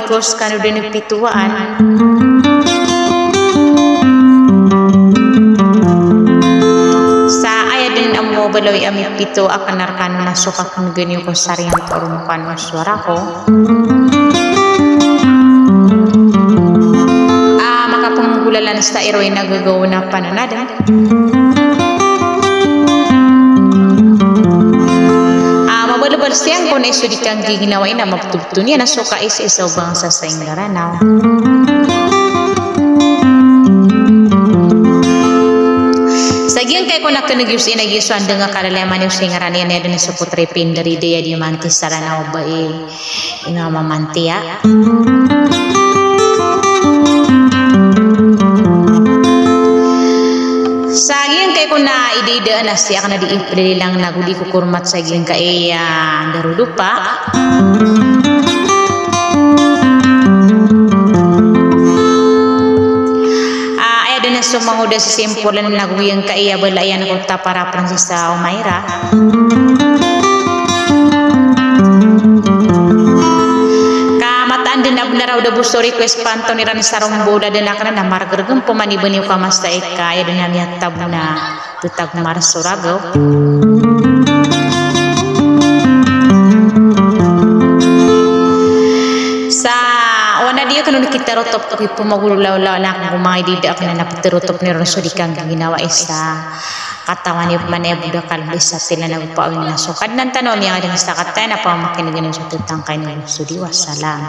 because kanu din pituan. Sa aya din amo baloy ami pito akan narkan masuk akan ganyo ko sariyang torumukan mo suara ko. Makapangulalan sa iroy nagagawa na pananadan. Mabalabal siyang kung iso di kang giginawa na magtubto niya na suka isa-isaw bang sa saingaranaw. Sagian kay ko nakanagyus inagyusan nga kalalaman yung singaran yan na sa putrepin dari daya di mantis saranaw ba nga mamantiya. Sagian kay ko na ididaan na siya ka na di lang naguli ko kurmat sagian kay darudupa. Aya din na sumanguda sa simpulan na naguyang kay balayan ko para Prinsesa Umayra. Din abnaraw da busto request panto ni ran sarong boda din akana na margargam pumanibaniw ka mas ta kaya din namin tab na tutag marsuragaw. Sa wana dia kanu kita rotop ko pumagulaw-law na kung mga idida ako na napatirotop ni ran so di kang ginawa isa katawan niya manebda kalbis sa sila nagpawin na so kadnan tanon niya din sa katay na pamakinigin sa tutang kay ni Sudi wassalam.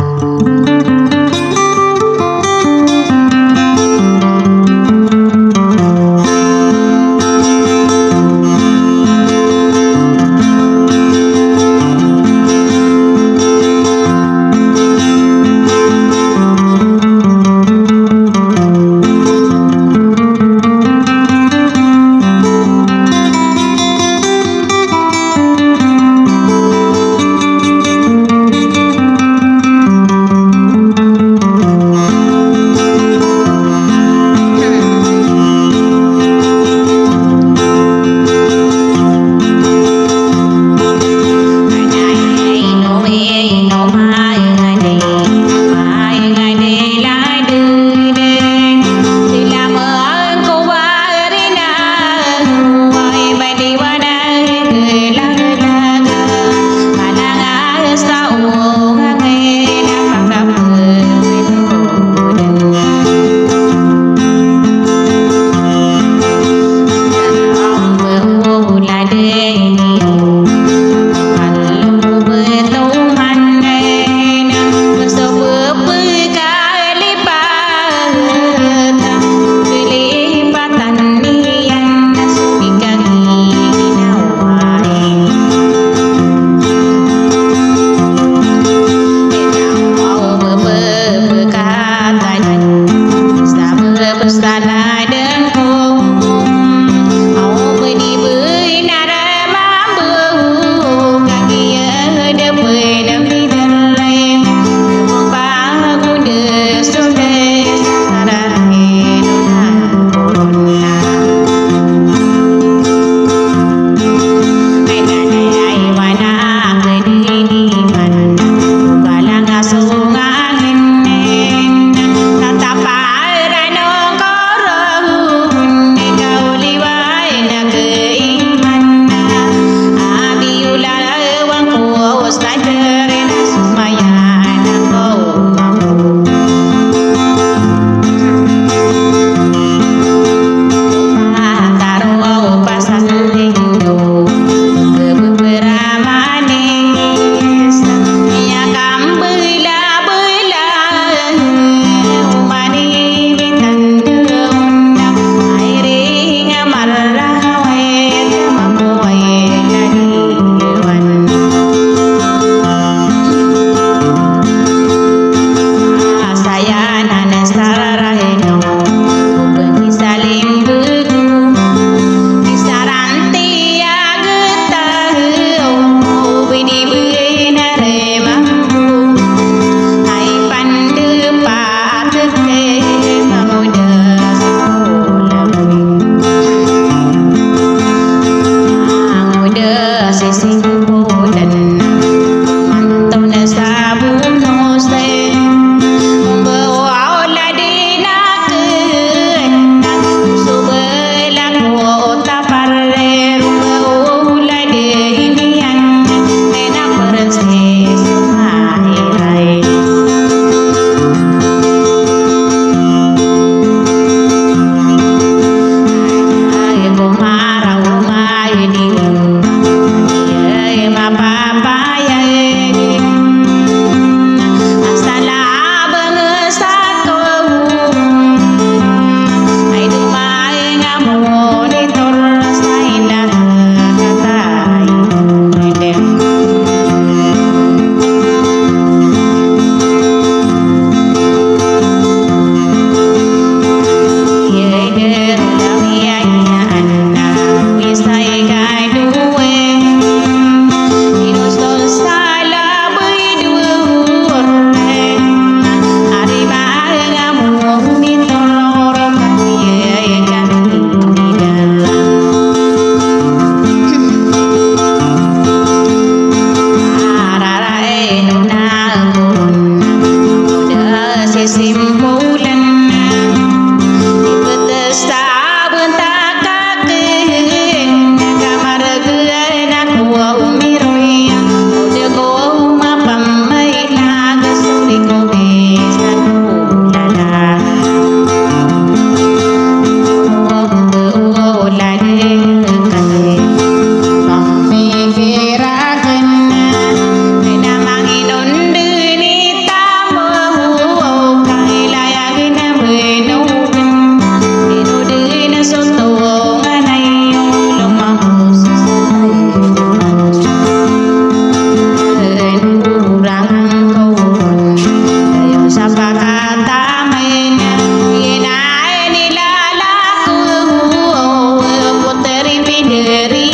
deri